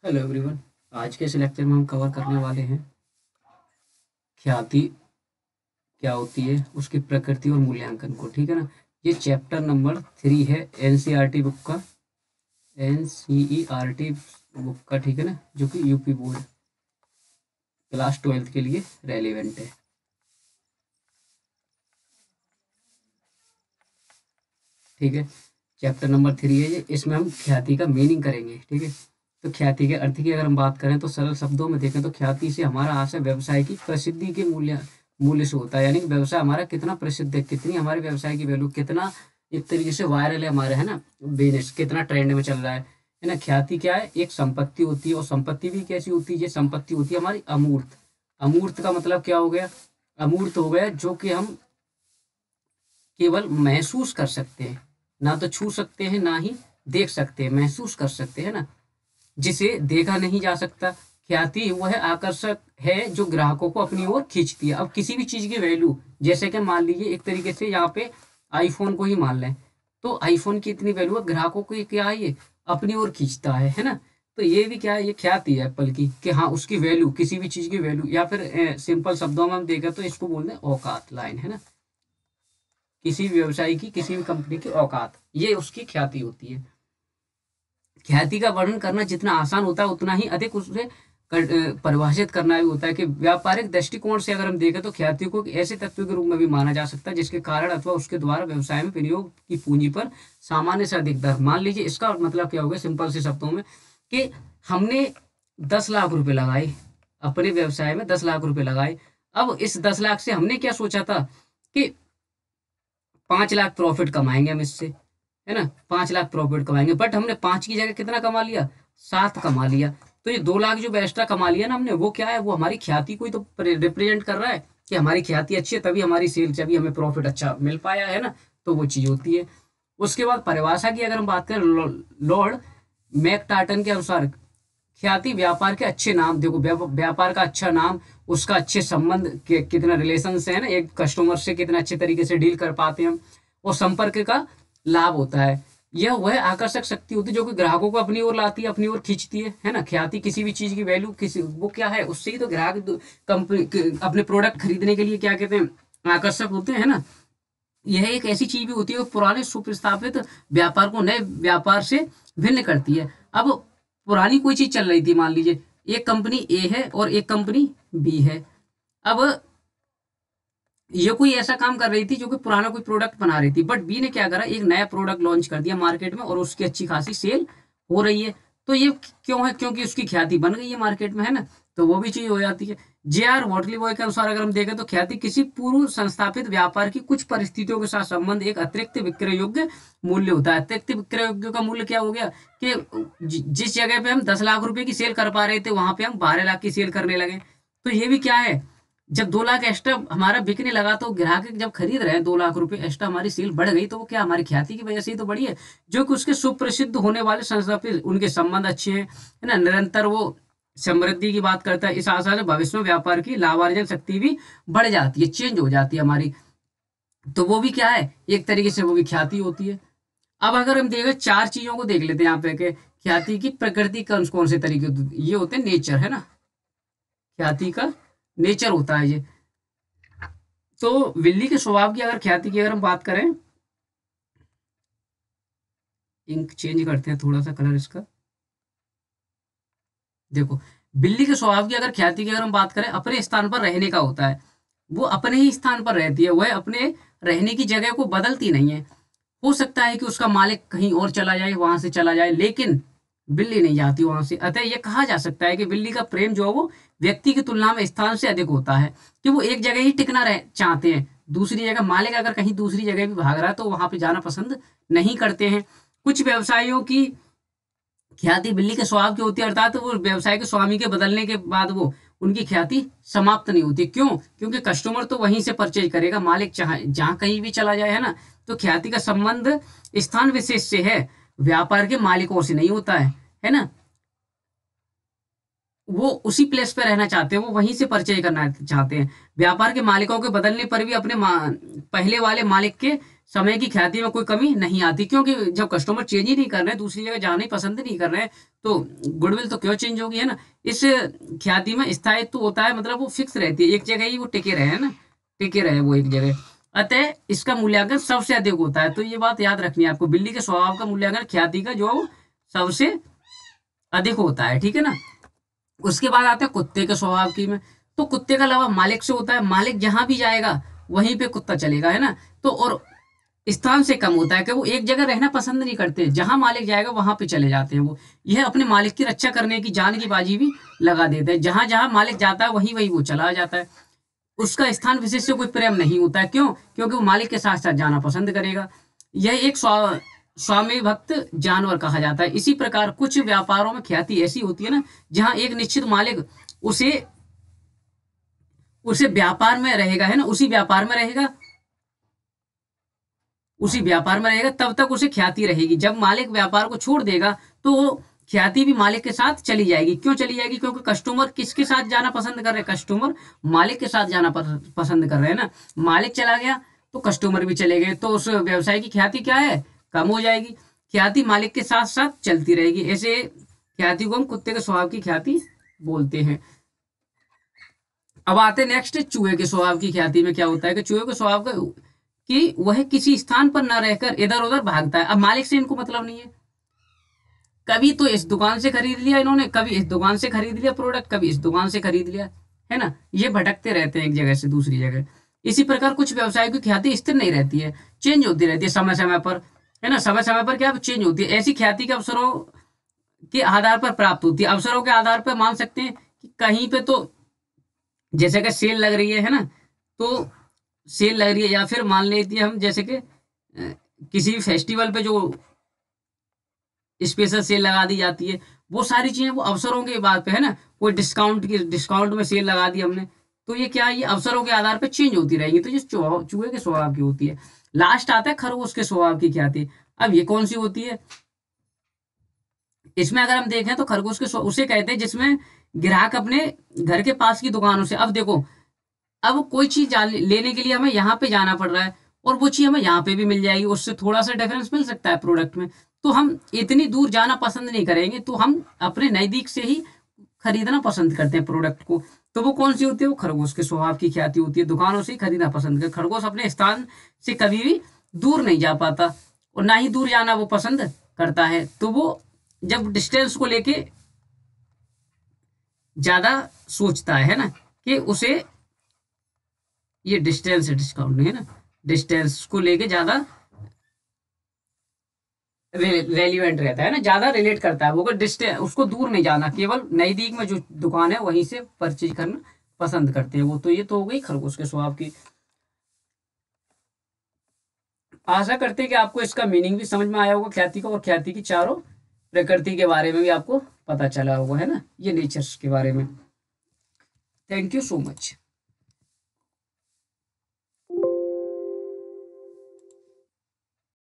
Hello everyone. आज के इस लेक्चर में हम कवर करने वाले हैं ख्याति क्या होती है, उसकी प्रकृति और मूल्यांकन को। ठीक है ना। ये चैप्टर नंबर 3 है एनसीईआरटी बुक का। एनसीईआरटी बुक का, ठीक है ना, जो कि यूपी बोर्ड क्लास 12th के लिए रेलिवेंट है। ठीक है। चैप्टर नंबर 3 है ये। इसमें हम ख्याति का मीनिंग करेंगे। ठीक है। तो ख्याति के अर्थ की अगर हम बात करें तो सरल शब्दों में देखें तो ख्याति से हमारा आशय व्यवसाय की प्रसिद्धि के मूल्य से होता है। यानी कि व्यवसाय हमारा कितना प्रसिद्ध है, कितनी हमारे व्यवसाय की वैल्यू, कितना एक तरीके से वायरल है हमारा, है ना, बिजनेस कितना ट्रेंड में चल रहा है ना। ख्याति क्या है? एक संपत्ति होती है, और संपत्ति भी कैसी होती है? ये संपत्ति होती है हमारी अमूर्त। अमूर्त का मतलब क्या हो गया? अमूर्त हो गया जो कि हम केवल महसूस कर सकते हैं, ना तो छू सकते हैं ना ही देख सकते हैं, महसूस कर सकते हैं ना, जिसे देखा नहीं जा सकता। ख्याति वह आकर्षक है जो ग्राहकों को अपनी ओर खींचती है। अब किसी भी चीज की वैल्यू, जैसे कि मान लीजिए एक तरीके से यहाँ पे आईफोन को ही मान लें, तो आईफोन की इतनी वैल्यू है, ग्राहकों को ये क्या है, ये अपनी ओर खींचता है ना। तो ये भी क्या है, ये ख्याति है एप्पल की, कि हाँ उसकी वैल्यू, किसी भी चीज की वैल्यू, या फिर सिंपल शब्दों में हम देखें तो इसको बोलते हैं औकात लाइन, है ना। किसी भी व्यवसाय की, किसी भी कंपनी की औकात, ये उसकी ख्याति होती है। ख्याति का वर्णन करना जितना आसान होता है उतना ही अधिक उसे परिभाषित करना भी होता है। कि व्यापारिक दृष्टिकोण से अगर हम देखें तो ख्याति को एक ऐसे तत्व के रूप में भी माना जा सकता है जिसके कारण अथवा उसके द्वारा व्यवसाय में विनियोग की पूंजी पर सामान्य से अधिक दर। मान लीजिए इसका मतलब क्या होगा सिंपल से शब्दों में, कि हमने 10 लाख रुपए लगाए, अपने व्यवसाय में 10 लाख रुपए लगाए। अब इस 10 लाख से हमने क्या सोचा था कि 5 लाख प्रॉफिट कमाएंगे हम इससे, है ना, 5 लाख प्रॉफिट कमाएंगे। बट हमने 5 की जगह कितना कमा लिया? 7 कमा लिया। तो ये 2 लाख जो एक्स्ट्रा कमा लिया ना हमने, वो क्या है? वो हमारी ख्याति को ही तो रिप्रेजेंट कर रहा है, कि हमारी ख्याति अच्छी है तभी हमारी सेल, तभी हमें प्रॉफिट अच्छा मिल पाया, है ना। तो वो चीज होती है। उसके बाद परिभाषा की अगर हम बात करें, लॉर्ड मैकटार्टन के अनुसार ख्याति व्यापार के अच्छे नाम, देखो व्यापार का अच्छा नाम, उसका अच्छे संबंध के कितना रिलेशन से, है ना, एक कस्टमर से कितना अच्छे तरीके से डील कर पाते हैं हम, और संपर्क का लाभ होता है। यह वह आकर्षक शक्ति होती है जो कि ग्राहकों को अपनी ओर लाती है, अपनी ओर खींचती है ना। ख्याति किसी भी चीज की वैल्यू, किसी वो क्या है, उससे ही तो ग्राहक कंपनी अपने प्रोडक्ट खरीदने के लिए क्या कहते हैं, आकर्षक होते हैं ना। यह एक ऐसी चीज भी होती है जो पुराने सुप्रस्तावित व्यापार को नए व्यापार से भिन्न करती है। अब पुरानी कोई चीज चल रही थी, मान लीजिए एक कंपनी ए है और एक कंपनी बी है। अब ये कोई ऐसा काम कर रही थी जो कि पुराना कोई प्रोडक्ट बना रही थी, बट बी ने क्या करा, एक नया प्रोडक्ट लॉन्च कर दिया मार्केट में, और उसकी अच्छी खासी सेल हो रही है। तो ये क्यों है? क्योंकि उसकी ख्याति बन गई है मार्केट में, है ना। तो वो भी चीज हो जाती है। जे आर वॉटली बॉय के अनुसार अगर हम देखें तो ख्याति किसी पूर्व संस्थापित व्यापार की कुछ परिस्थितियों के साथ संबंध एक अतिरिक्त विक्रय योग्य मूल्य होता है। अतिरिक्त विक्रय योग्य का मूल्य क्या हो गया, कि जिस जगह पे हम 10 लाख रुपए की सेल कर पा रहे थे वहां पे हम 12 लाख की सेल करने लगे। तो ये भी क्या है, जब 2 लाख एक्स्ट्रा हमारा बिकने लगा तो ग्राहक जब खरीद रहे हैं, 2 लाख रुपए एक्स्ट्रा हमारी सेल बढ़ गई, तो वो क्या हमारी ख्याति की वजह से ही तो बढ़ी है। जो कि उसके सुप्रसिद्ध होने वाले संस्था पे उनके संबंध अच्छे हैं, है ना, निरंतर वो समृद्धि की बात करता है। इस आशा से भविष्य में व्यापार की लाभार्जन शक्ति भी बढ़ जाती है, चेंज हो जाती है हमारी। तो वो भी क्या है, एक तरीके से वो भी ख्याति होती है। अब अगर हम देखें, 4 चीजों को देख लेते हैं यहाँ पे, कि ख्याति की प्रकृति कौन कौन से तरीके ये होते हैं, नेचर, है ना, ख्याति का नेचर होता है ये। तो बिल्ली के स्वभाव की अगर ख्याति की अगर हम बात करें, इंक चेंज करते हैं थोड़ा सा कलर इसका। देखो, बिल्ली के स्वभाव की अगर ख्याति की अगर हम बात करें, अपने स्थान पर रहने का होता है। वो अपने ही स्थान पर रहती है, वह अपने रहने की जगह को बदलती नहीं है। हो सकता है कि उसका मालिक कहीं और चला जाए, वहां से चला जाए, लेकिन बिल्ली नहीं जाती वहां से। अतः यह कहा जा सकता है कि बिल्ली का प्रेम जो है वो व्यक्ति की तुलना में स्थान से अधिक होता है, कि वो एक जगह ही टिकना रह चाहते हैं। दूसरी जगह मालिक अगर कहीं दूसरी जगह भी भाग रहा है तो वहां पे जाना पसंद नहीं करते हैं। कुछ व्यवसायियों की ख्याति बिल्ली के स्वभाव की होती है, अर्थात वो व्यवसाय के स्वामी के बदलने के बाद वो उनकी ख्याति समाप्त नहीं होती। क्यों? क्योंकि कस्टमर तो वहीं से परचेज करेगा, मालिक चाहे जहां कहीं भी चला जाए, है ना। तो ख्याति का संबंध स्थान विशेष से है, व्यापार के मालिकों से नहीं होता है ना। वो उसी प्लेस पे रहना चाहते हैं, वो वहीं से परचेज करना चाहते हैं। व्यापार के मालिकों के बदलने पर भी अपने पहले वाले मालिक के समय की ख्याति में कोई कमी नहीं आती, क्योंकि जब कस्टमर चेंज ही नहीं कर रहे हैं, दूसरी जगह जाना ही पसंद नहीं कर रहे हैं, तो गुडविल तो क्यों चेंज होगी, है ना। इस ख्याति में स्थायित्व होता है, मतलब वो फिक्स रहती है, एक जगह ही वो टिके रहे, है ना, टिके रहे वो एक जगह। अतः इसका मूल्यांकन सबसे अधिक होता है। तो ये बात याद रखनी है आपको, बिल्ली के स्वभाव का मूल्यांकन ख्याति का जो सबसे अधिक होता है, ठीक है ना। उसके बाद आते हैं कुत्ते के स्वभाव की में। तो कुत्ते का अलावा मालिक से होता है, मालिक जहां भी जाएगा वहीं पे कुत्ता चलेगा, है ना। तो और स्थान से कम होता है कि वो एक जगह रहना पसंद नहीं करते, जहां मालिक जाएगा वहां पे चले जाते हैं वो। यह अपने मालिक की रक्षा करने की जान की बाजी भी लगा देते हैं, जहां जहां मालिक जाता है वहीं वहीं वो चला जाता है। उसका स्थान विशेष से कोई प्रेम नहीं होता है, क्यों, क्योंकि वो मालिक के साथ साथ जाना पसंद करेगा। यह एक स्वामी भक्त जानवर कहा जाता है। इसी प्रकार कुछ व्यापारों में ख्याति ऐसी होती है ना, जहां एक निश्चित मालिक उसे उसे व्यापार में रहेगा, है ना, उसी व्यापार में रहेगा तब तक उसे ख्याति रहेगी। जब मालिक व्यापार को छोड़ देगा तो वो ख्याति भी मालिक के साथ चली जाएगी। क्यों चली जाएगी, क्योंकि कस्टमर किसके साथ जाना पसंद कर रहे हैं, कस्टमर मालिक के साथ जाना पसंद कर रहे हैं ना। मालिक चला गया तो कस्टमर भी चले गए, तो उस व्यवसाय की ख्याति क्या है, कम हो जाएगी। ख्याति मालिक के साथ साथ चलती रहेगी। ऐसे ख्याति को हम कुत्ते के स्वभाव की ख्याति बोलते हैं। अब आते नेक्स्ट चूहे के स्वभाव की ख्याति में क्या होता है कि चूहे के स्वभाव का कि वह किसी स्थान पर न रहकर इधर उधर भागता है। अब मालिक से इनको मतलब नहीं है, कभी तो इस दुकान से खरीद लिया इन्होंने, कभी इस दुकान से खरीद लिया प्रोडक्ट, कभी इस दुकान से खरीद लिया, है ना। ये भटकते रहते हैं एक जगह से दूसरी जगह। इसी प्रकार कुछ व्यवसाय की ख्याति स्थिर नहीं रहती है, चेंज होती रहती है समय समय पर, है ना। समय समय पर क्या चेंज होती है। ऐसी ख्याति के अवसरों के आधार पर प्राप्त होती है। अवसरों के आधार पर मान सकते हैं कि कहीं पे तो जैसे कि सेल लग रही है ना, तो सेल लग रही है, या फिर मान लेती है हम जैसे कि किसी फेस्टिवल पे जो स्पेशल सेल लगा दी जाती है, वो सारी चीजें वो अवसरों के बात पे है ना। कोई डिस्काउंट में सेल लगा दी हमने, तो ये क्या है, ये अवसरों के आधार पे चेंज होती रहेंगी। तो ये चूहे के स्वभाव की होती है। लास्ट आता है खरगोश के स्वभाव की क्या थी। अब ये कौन सी होती है, इसमें अगर हम देखें तो खरगोश के उसे कहते हैं जिसमें ग्राहक अपने घर के पास की दुकानों से, अब देखो, अब कोई चीज लेने के लिए हमें यहाँ पे जाना पड़ रहा है और वो चीज हमें यहाँ पे भी मिल जाएगी, उससे थोड़ा सा डिफरेंस मिल सकता है प्रोडक्ट में, तो हम इतनी दूर जाना पसंद नहीं करेंगे, तो हम अपने नजदीक से ही खरीदना पसंद करते हैं प्रोडक्ट को। तो वो कौन सी होती है, वो खरगोश के स्वभाव की ख्याति होती है, दुकानों से ही खरीदना पसंद कर। खरगोश अपने स्थान से कभी भी दूर नहीं जा पाता और ना ही दूर जाना वो पसंद करता है। तो वो जब डिस्टेंस को लेके ज्यादा सोचता है ना, कि उसे ये डिस्टेंस है, डिस्काउंट नहीं है ना, डिस्टेंस को लेके ज्यादा रेलिवेंट रहता है ना, ज्यादा रिलेट करता है वो, अगर डिस्टेंस उसको दूर नहीं जाना, केवल नजदीक में जो दुकान है वहीं से परचेज करना पसंद करते हैं वो। तो ये तो हो गई खरगोश के स्वभाव की। आशा करते हैं कि आपको इसका मीनिंग भी समझ में आया होगा ख्याति का, और ख्याति की चारों प्रकृति के बारे में भी आपको पता चला होगा, है ना, ये नेचर्स के बारे में। Thank you so much.